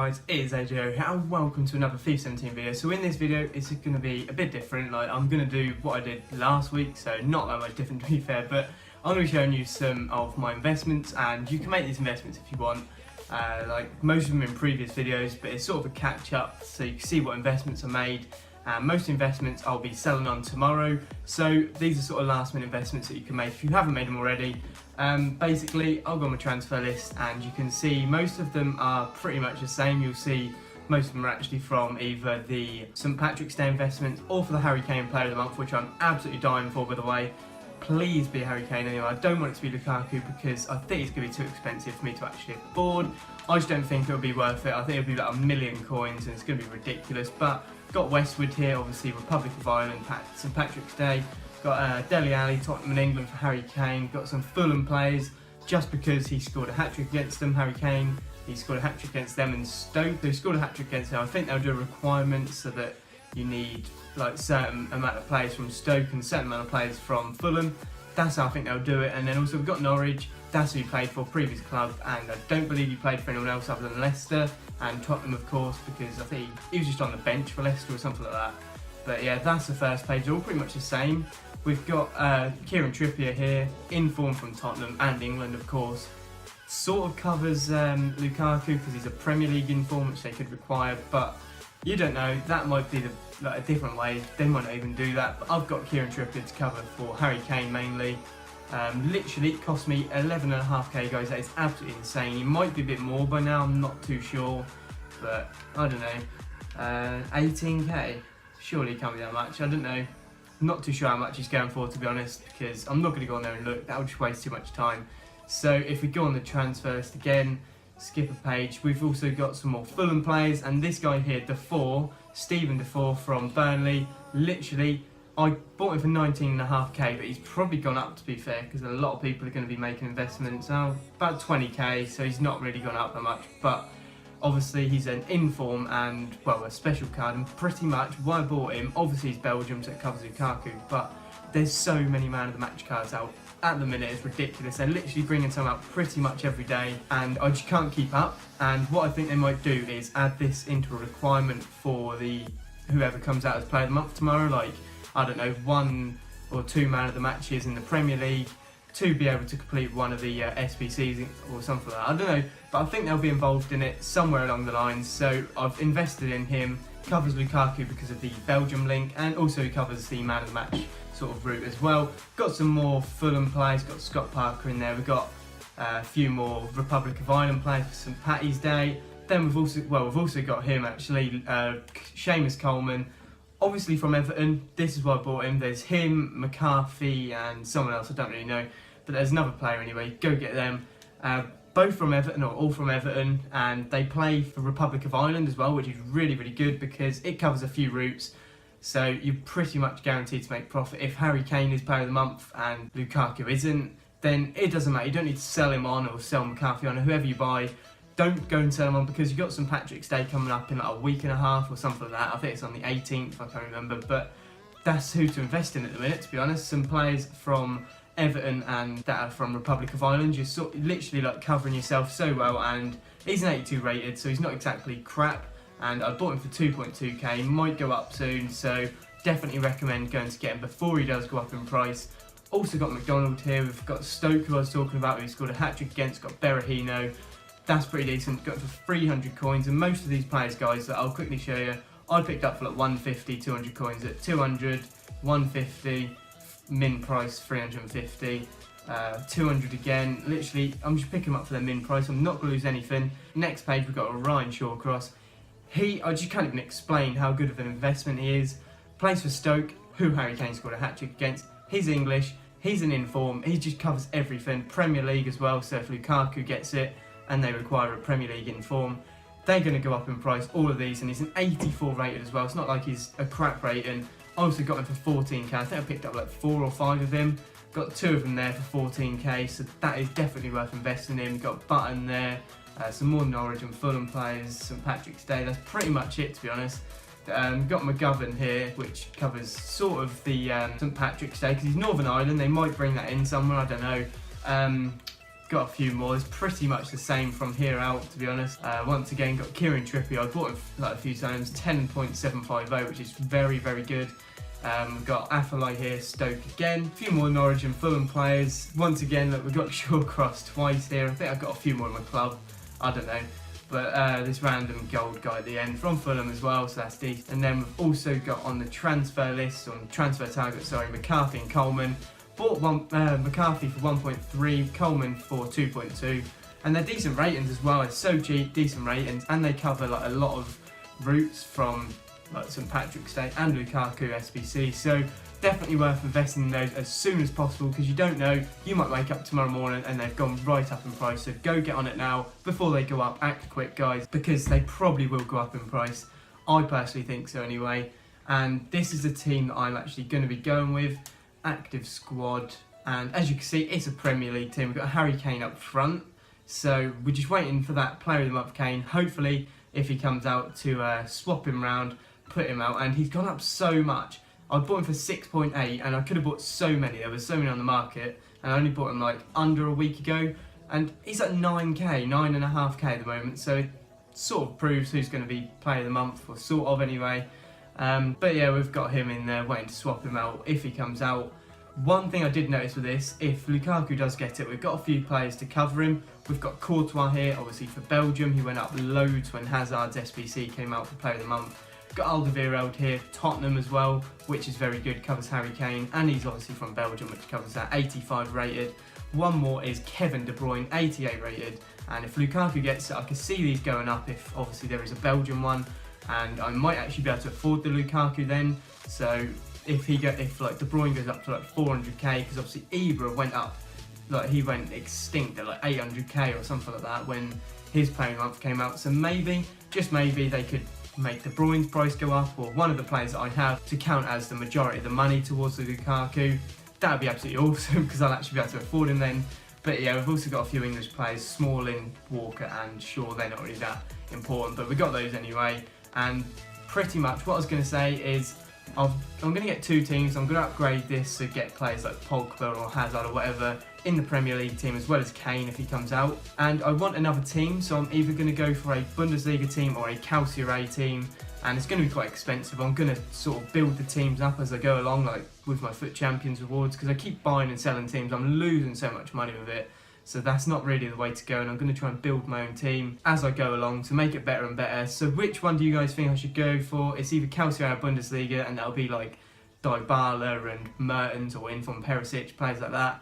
guys, it is AJ here and welcome to another FIFA 17 video. So in this video it's going to be a bit different. I'm going to do what I did last week, so not that much different to be fair, but I'm going to be showing you some of my investments, and you can make these investments if you want, like most of them in previous videos, but it's sort of a catch up so you can see what investments are made. Most investments I'll be selling on tomorrow, so these are sort of last minute investments that you can make if you haven't made them already. Basically, I'll go on my transfer list and you can see most of them are pretty much the same. You'll see most of them are actually from either the St Patrick's Day investments or for the Harry Kane Player of the Month, which I'm absolutely dying for, by the way. Please be Harry Kane anyway. I don't want it to be Lukaku because I think it's going to be too expensive for me to actually afford. I just don't think it'll be worth it. I think it'll be like 1,000,000 coins and it's going to be ridiculous. But got Westwood here, obviously Republic of Ireland, St Patrick's Day. Got Dele Alli, Tottenham and England for Harry Kane. Got some Fulham players just because he scored a hat-trick against them, Harry Kane. He scored a hat-trick against them, and Stoke, who scored a hat-trick against them. I think they'll do a requirement so that you need like certain amount of players from Stoke and certain amount of players from Fulham. That's how I think they'll do it. And then also we've got Norwich. That's who he played for, previous club, and I don't believe he played for anyone else other than Leicester and Tottenham, of course, because I think he was just on the bench for Leicester or something like that. But yeah, that's the first page. They're all pretty much the same. We've got Kieran Trippier here, in form from Tottenham and England, of course. Sort of covers Lukaku because he's a Premier League in form, which they could require, but you don't know. That might be a different way. They might not even do that. But I've got Kieran Trippier to cover for Harry Kane mainly. Literally, it cost me 11.5k, guys. That is absolutely insane. He might be a bit more by now. I'm not too sure, but I don't know. 18k. Surely it can't be that much. I don't know. Not too sure how much he's going for, to be honest, because I'm not going to go on there and look. That would just waste too much time. So if we go on the transfer list again, skip a page, we've also got some more Fulham players, and this guy here, Defoe, Stephen Defoe from Burnley. Literally, I bought him for 19.5k, but he's probably gone up, to be fair, because a lot of people are going to be making investments now. About 20k, so he's not really gone up that much, but obviously he's an in-form and, well, a special card, and pretty much why I bought him, obviously he's Belgium, so it covers Lukaku, but there's so many man of the match cards out at the minute. It's ridiculous. They're literally bringing some out pretty much every day, and I just can't keep up. And what I think they might do is add this into a requirement for whoever comes out as Player of the Month tomorrow, like, I don't know, 1 or 2 man of the matches in the Premier League, to be able to complete one of the SBCs or something like that. I don't know, but I think they'll be involved in it somewhere along the lines. So I've invested in him. Covers Lukaku because of the Belgium link, and also he covers the man of the match sort of route as well. Got some more Fulham players. Got Scott Parker in there. We've got a few more Republic of Ireland players for St Patty's Day. Then we've also got him actually, Seamus Coleman. Obviously from Everton. This is why I bought him. There's him, McCarthy, and someone else I don't really know, but there's another player anyway. Go get them. Both from Everton, or all from Everton, and they play for Republic of Ireland as well, which is really, really good because it covers a few routes. So you're pretty much guaranteed to make profit. If Harry Kane is Player of the Month and Lukaku isn't, then it doesn't matter. You don't need to sell him on or sell McCarthy on, or whoever you buy. Don't go and sell him on, because you've got St Patrick's Day coming up in like a week and a half or something like that. I think it's on the 18th, I can't remember, but that's who to invest in at the minute, to be honest. Some players from Everton and that are from Republic of Ireland, you're literally like covering yourself so well, and he's an 82 rated, so he's not exactly crap, and I bought him for 2.2k, might go up soon, so definitely recommend going to get him before he does go up in price. Also got McDonald here. We've got Stoke, who I was talking about, who scored a hat-trick against. Got Berahino, that's pretty decent, got it for 300 coins, and most of these players, guys, that I'll quickly show you, I picked up for like 150, 200 coins at 200, 150, min price 350, 200 again. Literally, I'm just picking them up for their min price. I'm not going to lose anything. Next page, we've got a Ryan Shawcross. I just can't even explain how good of an investment he is. Plays for Stoke, who Harry Kane scored a hat-trick against. He's English, he's an in-form, he just covers everything. Premier League as well, so if Lukaku gets it and they require a Premier League in-form, they're going to go up in price, all of these, and he's an 84 rated as well. It's not like he's a crap rating. I also got him for 14k. I think I picked up like 4 or 5 of him. Got 2 of them there for 14k, so that is definitely worth investing in. Got Button there, some more Norwich and Fulham players, St Patrick's Day. That's pretty much it, to be honest. Got McGovern here, which covers sort of the St Patrick's Day, because he's Northern Ireland. They might bring that in somewhere, I don't know. got a few more. It's pretty much the same from here out, to be honest. Once again, got Kieran Trippier. I bought him like a few times, 10.750, which is very, very good. We've got Affolai here, Stoke again. A few more Norwich and Fulham players. Once again, look, we've got Shawcross twice here. I think I've got a few more in my club. I don't know. But this random gold guy at the end from Fulham as well, so that's decent. And then we've also got on the transfer list, on transfer target, sorry, McCarthy and Coleman. Bought McCarthy for 1.3, Coleman for 2.2. And they're decent ratings as well. It's so cheap, decent ratings. And they cover like a lot of routes from like St Patrick's Day and Lukaku SBC, so definitely worth investing in those as soon as possible, because you don't know, you might wake up tomorrow morning and they've gone right up in price. So go get on it now before they go up. Act quick, guys, because they probably will go up in price. I personally think so anyway. And this is the team that I'm actually going to be going with. Active squad, and as you can see, it's a Premier League team. We've got Harry Kane up front, so we're just waiting for that player of the month Kane. Hopefully, if he comes out, to swap him round, put him out, and he's gone up so much. I bought him for 6.8, and I could have bought so many. There was so many on the market, and I only bought him like under a week ago, and he's at 9k, 9.5k at the moment. So it sort of proves who's going to be player of the month, or sort of anyway. But yeah, we've got him in there waiting to swap him out if he comes out. One thing I did notice with this, if Lukaku does get it, we've got a few players to cover him. We've got Courtois here, obviously for Belgium. He went up loads when Hazard's SBC came out for player of the month. Got Alderweireld here, Tottenham as well, which is very good, covers Harry Kane, and he's obviously from Belgium, which covers that, 85 rated. One more is Kevin De Bruyne, 88 rated, and if Lukaku gets it, I can see these going up if obviously there is a Belgian one, and I might actually be able to afford the Lukaku then. So if like De Bruyne goes up to like 400k, because obviously Ibra went up, like he went extinct at like 800k or something like that when his playing month came out. So maybe, just maybe, they could make De Bruyne's price go up, or one of the players that I have, to count as the majority of the money towards the Lukaku. That would be absolutely awesome, because I'll actually be able to afford him then. But yeah, we've also got a few English players, Smalling, Walker and Shaw. They're not really that important, but we got those anyway. And pretty much what I was going to say is I'm going to get two teams. I'm going to upgrade this to get players like Pogba or Hazard or whatever in the Premier League team, as well as Kane if he comes out. And I want another team, so I'm either going to go for a Bundesliga team or a Calciare team, and it's going to be quite expensive. I'm going to sort of build the teams up as I go along, like with my Foot Champions rewards, because I keep buying and selling teams. I'm losing so much money with it. So that's not really the way to go, and I'm going to try and build my own team as I go along to make it better and better. So which one do you guys think I should go for? It's either Calciare Bundesliga, and that'll be like Dybala and Mertens or Inform Perisic, players like that.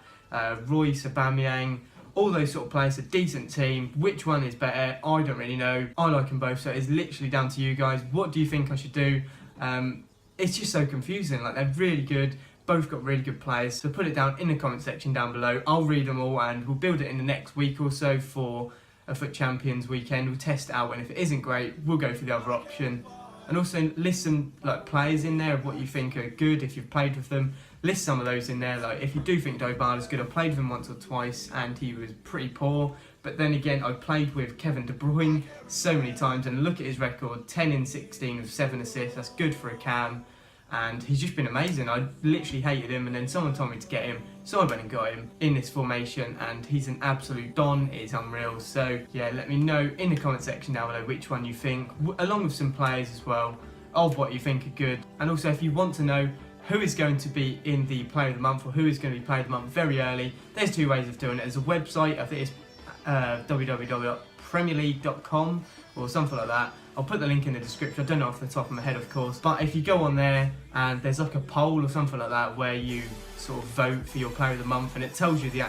Royce, Aubameyang, all those sort of players, a decent team. Which one is better? I don't really know. I like them both, so it's literally down to you guys. What do you think I should do? It's just so confusing. Like, they're really good. Both got really good players, so put it down in the comment section down below. I'll read them all, and we'll build it in the next week or so for a Foot Champions weekend. We'll test it out, and if it isn't great, we'll go for the other option. And also list some like players in there of what you think are good if you've played with them. List some of those in there. Like, if you do think Dybala's good, I played with him once or twice and he was pretty poor. But then again, I played with Kevin De Bruyne so many times, and look at his record, 10 in 16 with 7 assists. That's good for a cam. And he's just been amazing. I literally hated him, and then someone told me to get him, so I went and got him in this formation, and he's an absolute don. It is unreal. So yeah, let me know in the comment section down below which one you think, along with some players as well, of what you think are good. And also, if you want to know who is going to be in the Player of the Month, or who is going to be Player of the Month very early, there's two ways of doing it. There's a website, I think it's www.premierleague.com or something like that. I'll put the link in the description. I don't know off the top of my head, of course, but if you go on there and there's like a poll or something like that where you sort of vote for your Player of the Month, and it tells you the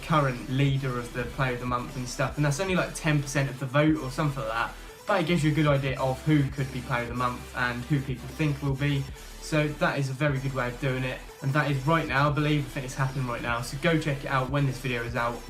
current leader of the Player of the Month and stuff, and that's only like 10% of the vote or something like that, but it gives you a good idea of who could be Player of the Month and who people think will be. So that is a very good way of doing it, and that is right now, I think it's happening right now, so go check it out when this video is out.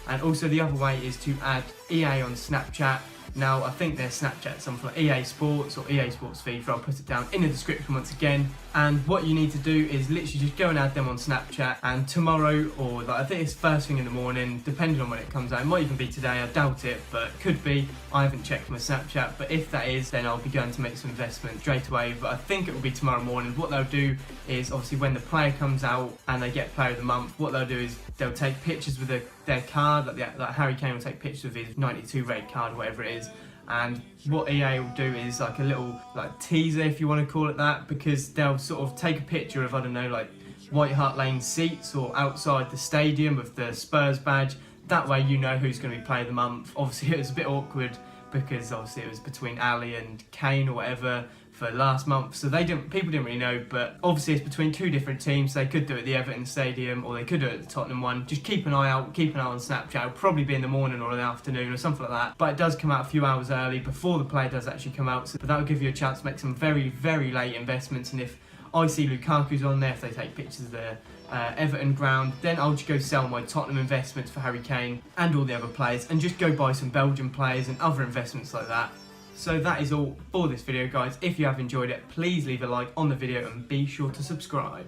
And also the other way is to add EA on Snapchat. Now, I think their Snapchat, something like EA Sports or EA Sports FIFA. I'll put it down in the description once again. And what you need to do is literally just go and add them on Snapchat. And tomorrow, or like, I think it's first thing in the morning, depending on when it comes out. It might even be today, I doubt it, but it could be. I haven't checked my Snapchat, but if that is, then I'll be going to make some investment straight away. But I think it will be tomorrow morning. What they'll do is obviously when the player comes out and they get player of the month, what they'll do is they'll take pictures with their card, like Harry Kane will take pictures of his 92 red card or whatever it is. And what EA will do is like a little like teaser, if you want to call it that, because they'll sort of take a picture of, I don't know, like White Hart Lane seats or outside the stadium with the Spurs badge. That way you know who's going to be player of the month. Obviously it was a bit awkward because obviously it was between Ali and Kane or whatever for last month, so people didn't really know, but obviously it's between two different teams. They could do it at the Everton Stadium or they could do it at the Tottenham one. Just keep an eye out on Snapchat. It'll probably be in the morning or in the afternoon or something like that, but it does come out a few hours early before the player does actually come out, so that will give you a chance to make some very, very late investments. And if I see Lukaku's on there, if they take pictures of the Everton ground, then I'll just go sell my Tottenham investments for Harry Kane and all the other players and just go buy some Belgian players and other investments like that. So that is all for this video, guys. If you have enjoyed it, please leave a like on the video and be sure to subscribe.